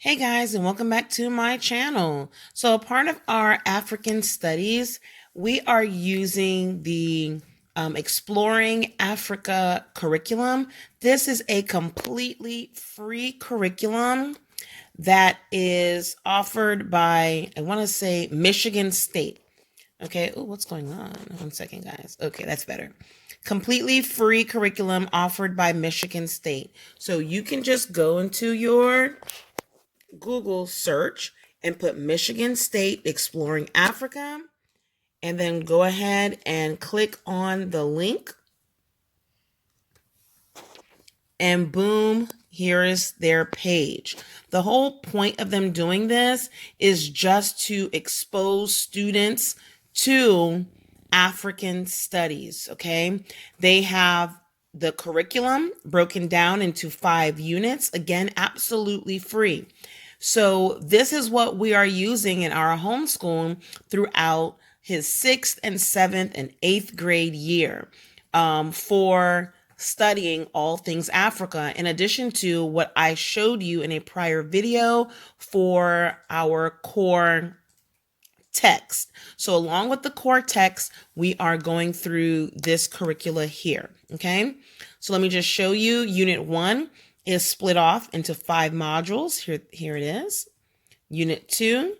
Hey guys, and welcome back to my channel. So, a part of our African studies, we are using the Exploring Africa curriculum. This is a completely free curriculum that is offered by, I want to say, Michigan State. Okay. Oh, what's going on? 1 second, guys. Okay, that's better. Completely free curriculum offered by Michigan State. So you can just go into your Google search and put Michigan State Exploring Africa, and then go ahead and click on the link, and boom, here is their page. The whole point of them doing this is just to expose students to African studies, okay? They have the curriculum broken down into 5 units, again, absolutely free. So this is what we are using in our homeschool throughout his 6th and 7th and 8th grade year for studying all things Africa, in addition to what I showed you in a prior video for our core text. So along with the core text, we are going through this curricula here, okay? So let me just show you. Unit 1 is split off into 5 modules. Here it is. Unit 2.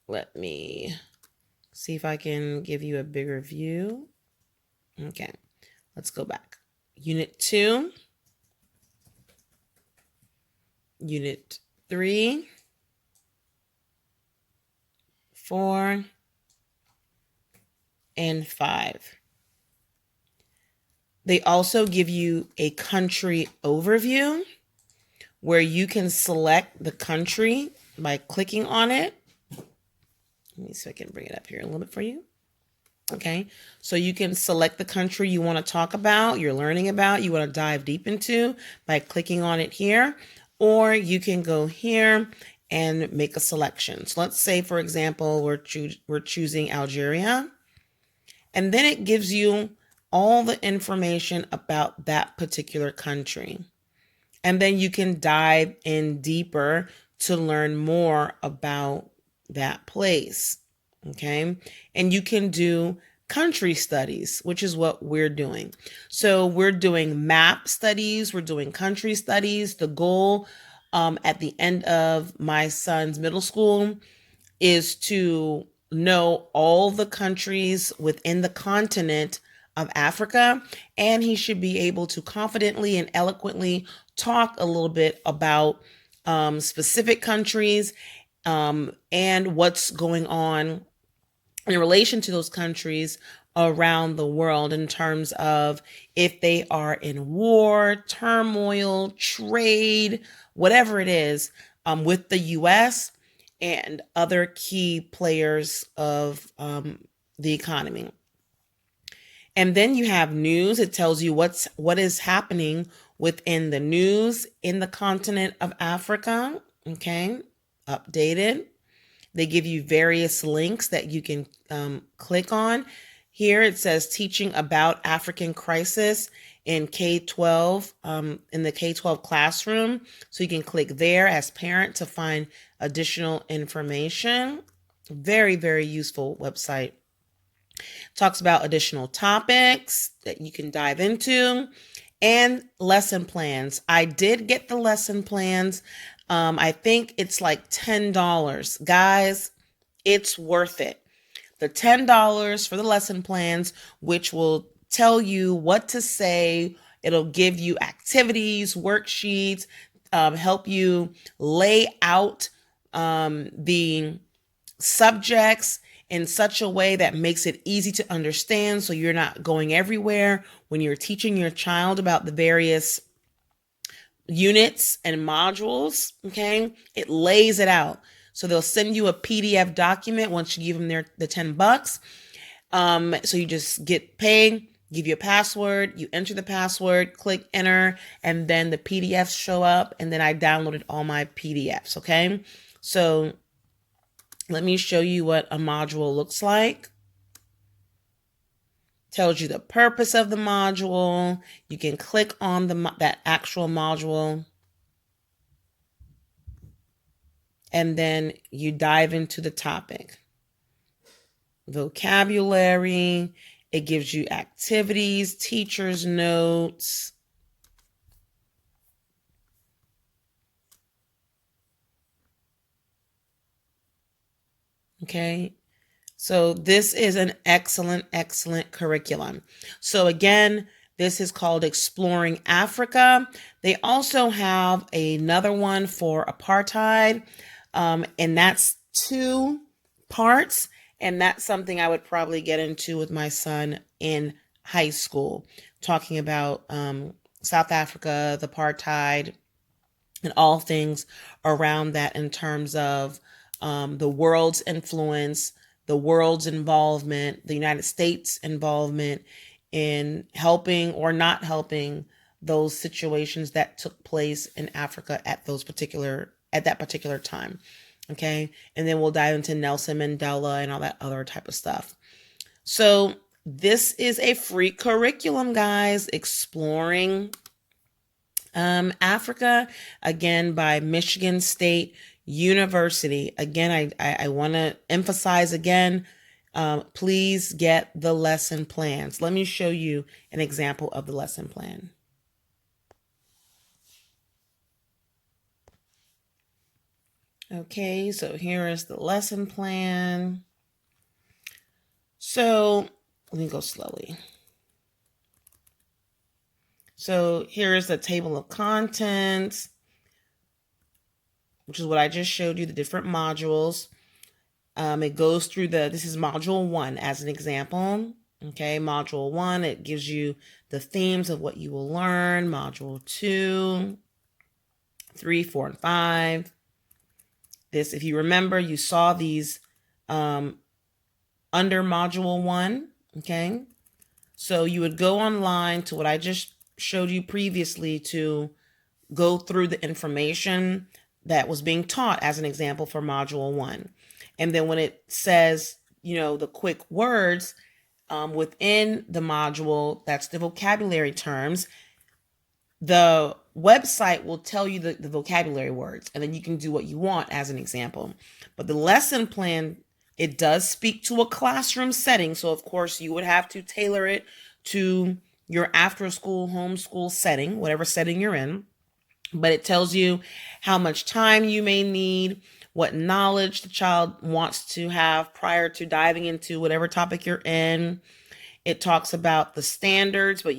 Let me see if I can give you a bigger view. Okay, let's go back. Unit 2. Unit 3. 4. And 5. They also give you a country overview where you can select the country by clicking on it. Let me see if I can bring it up here a little bit for you. Okay, so you can select the country you want to talk about, you're learning about, you want to dive deep into by clicking on it here, or you can go here and make a selection. So let's say, for example, we're choosing Algeria, and then it gives you all the information about that particular country. And then you can dive in deeper to learn more about that place. Okay. And you can do country studies, which is what we're doing. So we're doing map studies, we're doing country studies. The goal at the end of my son's middle school is to know all the countries within the continent of Africa, and he should be able to confidently and eloquently talk a little bit about specific countries and what's going on in relation to those countries around the world in terms of if they are in war, turmoil, trade, whatever it is, with the U.S. and other key players of the economy. And then you have news. It tells you what is happening within the news in the continent of Africa. Okay, updated. They give you various links that you can click on. Here it says teaching about African crisis in K-12, in the K-12 classroom. So you can click there as parent to find additional information. Very, very useful website. Talks about additional topics that you can dive into and lesson plans. I did get the lesson plans. I think it's like $10. Guys, it's worth it. The $10 for the lesson plans, which will tell you what to say. It'll give you activities, worksheets, help you lay out the subjects in such a way that makes it easy to understand, so you're not going everywhere when you're teaching your child about the various units and modules. Okay, it lays it out. So they'll send you a PDF document once you give them the $10. So you just get paid, give you a password, you enter the password, click enter, and then the PDFs show up. And then I downloaded all my PDFs. Okay, so let me show you what a module looks like. tells you the purpose of the module. You can click on that actual module, and then you dive into the topic. Vocabulary, it gives you activities, teacher's notes. Okay, so this is an excellent, excellent curriculum. So again, this is called Exploring Africa. They also have another one for apartheid, and that's 2 parts. And that's something I would probably get into with my son in high school, talking about South Africa, the apartheid, and all things around that in terms of the world's influence, the world's involvement, the United States involvement in helping or not helping those situations that took place in Africa at that particular time. Okay. And then we'll dive into Nelson Mandela and all that other type of stuff. So this is a free curriculum, guys, Exploring Africa, again, by Michigan State University. Again, I want to emphasize again, please get the lesson plans. Let me show you an example of the lesson plan. Okay, so here is the lesson plan. So let me go slowly. So here is the table of contents, which is what I just showed you, the different modules. It goes through this is module 1 as an example. Okay, module 1, it gives you the themes of what you will learn. Module 2, 3, 4, and 5. This, if you remember, you saw these under module 1. Okay, so you would go online to what I just showed you previously to go through the information that was being taught as an example for module 1. And then when it says, the quick words within the module, that's the vocabulary terms, the website will tell you the vocabulary words, and then you can do what you want as an example. But the lesson plan, it does speak to a classroom setting. So of course you would have to tailor it to your after school, homeschool setting, whatever setting you're in. But it tells you how much time you may need, what knowledge the child wants to have prior to diving into whatever topic you're in. It talks about the standards, but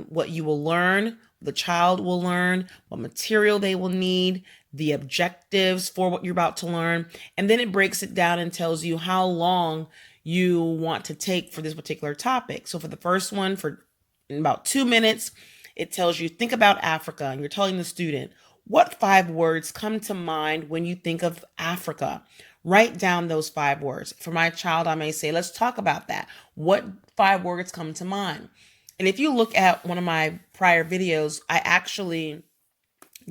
what you will learn, the child will learn, what material they will need, the objectives for what you're about to learn. And then it breaks it down and tells you how long you want to take for this particular topic. So for the first one, for about 2 minutes, it tells you, think about Africa, and you're telling the student, what 5 words come to mind when you think of Africa? Write down those 5 words. For my child, I may say, let's talk about that. What 5 words come to mind? And if you look at one of my prior videos, I actually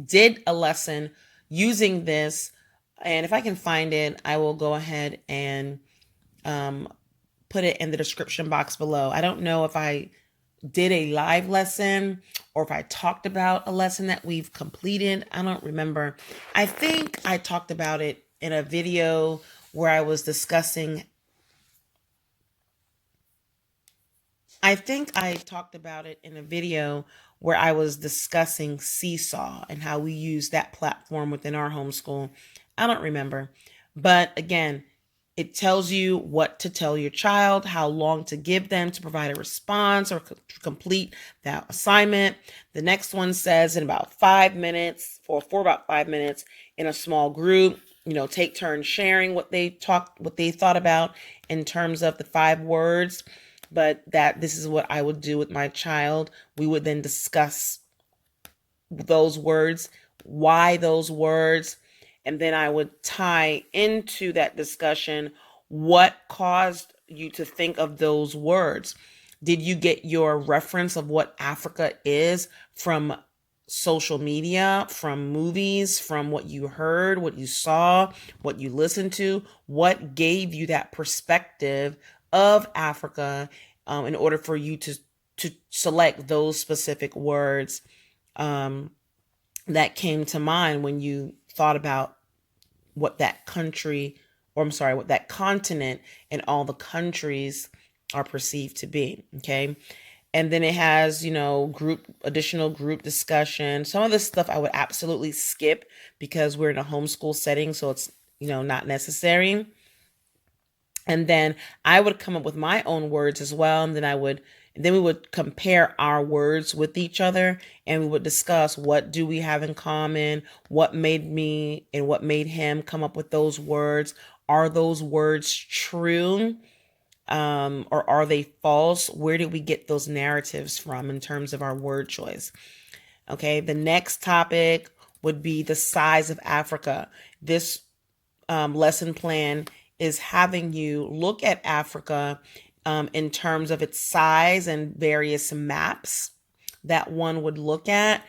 did a lesson using this. And if I can find it, I will go ahead and put it in the description box below. I don't know if I did a live lesson or if I talked about a lesson that we've completed. I don't remember. I think I talked about it in a video where I was discussing Seesaw and how we use that platform within our homeschool. I don't remember. But again, it tells you what to tell your child, how long to give them to provide a response or to complete that assignment. The next one says in about 5 minutes, for about 5 minutes in a small group, take turns sharing what they thought about in terms of the 5 words. But this is what I would do with my child. We would then discuss those words, why those words, and then I would tie into that discussion what caused you to think of those words. Did you get your reference of what Africa is from social media, from movies, from what you heard, what you saw, what you listened to? What gave you that perspective of Africa in order for you to select those specific words that came to mind when you thought about what that country, or I'm sorry, what that continent and all the countries are perceived to be. Okay. And then it has, additional group discussion. Some of this stuff I would absolutely skip because we're in a homeschool setting. So it's, not necessary. And then I would come up with my own words as well. And then we would compare our words with each other, and we would discuss, what do we have in common? What made me and what made him come up with those words? Are those words true? Or are they false? Where did we get those narratives from in terms of our word choice? Okay, the next topic would be the size of Africa. This lesson plan is having you look at Africa in terms of its size and various maps that one would look at.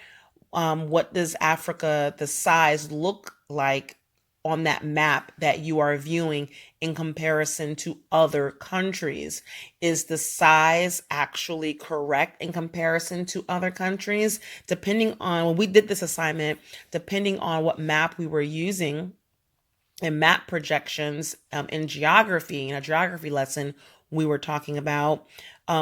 What does Africa, the size, look like on that map that you are viewing in comparison to other countries? Is the size actually correct in comparison to other countries? Depending on, when we did this assignment, depending on what map we were using and map projections in geography, in a geography lesson we were talking about,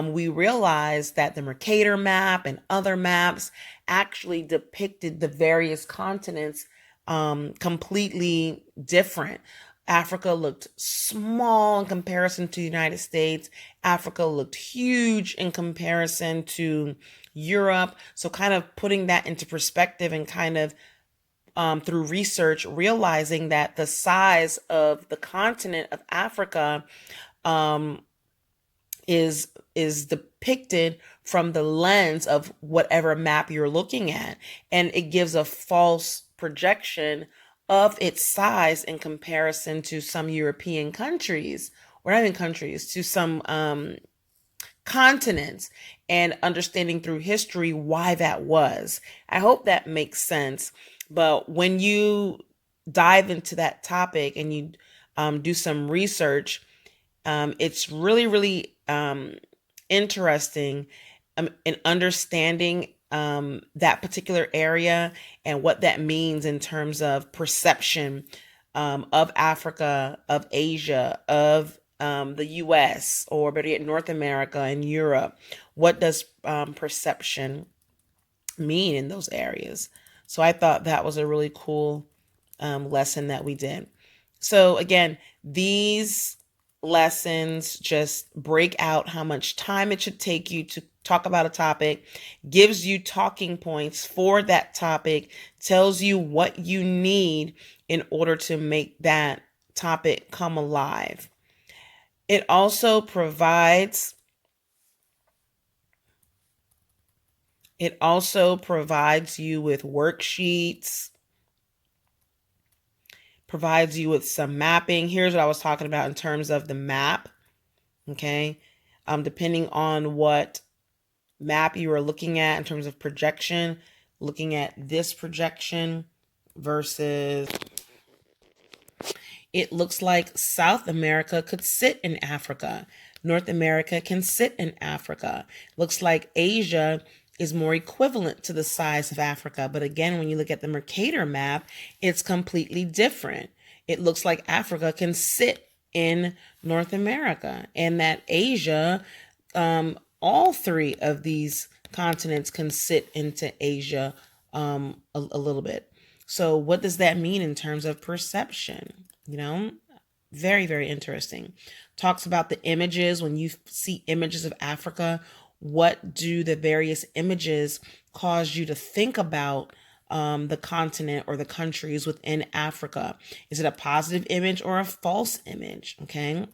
we realized that the Mercator map and other maps actually depicted the various continents completely different. Africa looked small in comparison to the United States. Africa looked huge in comparison to Europe. So kind of putting that into perspective and kind of through research, realizing that the size of the continent of Africa is depicted from the lens of whatever map you're looking at, and it gives a false projection of its size in comparison to some European countries, or not even countries, to some continents, and understanding through history why that was. I hope that makes sense. But when you dive into that topic and you do some research, it's really, really interesting in understanding that particular area and what that means in terms of perception of Africa, of Asia, of the US, or better yet, North America and Europe. What does perception mean in those areas? So I thought that was a really cool lesson that we did. So again, these lessons just break out how much time it should take you to talk about a topic, gives you talking points for that topic, tells you what you need in order to make that topic come alive. It also provides you with worksheets, provides you with some mapping. Here's what I was talking about in terms of the map. Okay. Depending on what map you are looking at in terms of projection, looking at this projection versus, it looks like South America could sit in Africa. North America can sit in Africa. Looks like Asia is more equivalent to the size of Africa. But again, when you look at the Mercator map, it's completely different. It looks like Africa can sit in North America, and that Asia, all three of these continents can sit into Asia a little bit. So what does that mean in terms of perception? Very, very interesting. Talks about the images. When you see images of Africa, what do the various images cause you to think about the continent or the countries within Africa? Is it a positive image or a false image? Okay.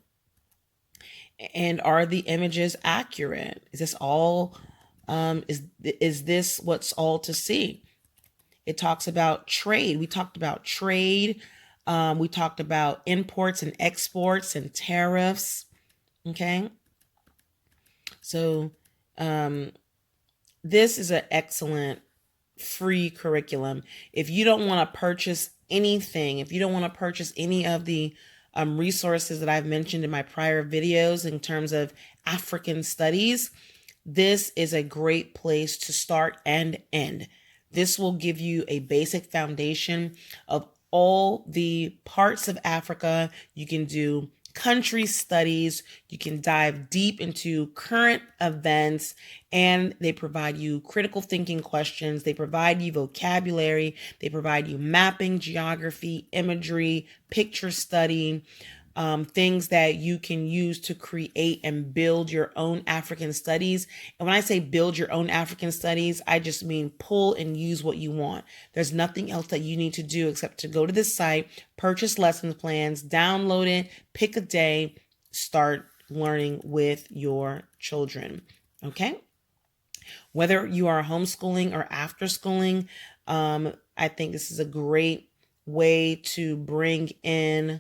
And are the images accurate? Is this all, is this what's all to see? It talks about trade. We talked about trade. We talked about imports and exports and tariffs. Okay. So this is an excellent free curriculum. If you don't want to purchase anything, if you don't want to purchase any of the resources that I've mentioned in my prior videos in terms of African studies, this is a great place to start and end. This will give you a basic foundation of all the parts of Africa. You can do country studies, you can dive deep into current events, and they provide you critical thinking questions. They provide you vocabulary, they provide you mapping, geography, imagery, picture study, things that you can use to create and build your own African studies. And when I say build your own African studies, I just mean pull and use what you want. There's nothing else that you need to do except to go to this site, purchase lesson plans, download it, pick a day, start learning with your children. Okay? Whether you are homeschooling or after schooling, I think this is a great way to bring in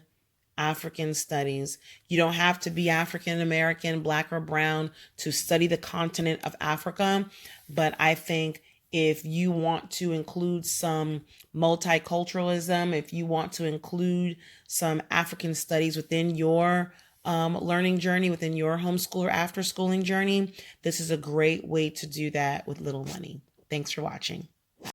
African studies. You don't have to be African American, Black or brown to study the continent of Africa, but I think if you want to include some multiculturalism, if you want to include some African studies within your learning journey, within your homeschool or after schooling journey, this is a great way to do that with little money. Thanks for watching.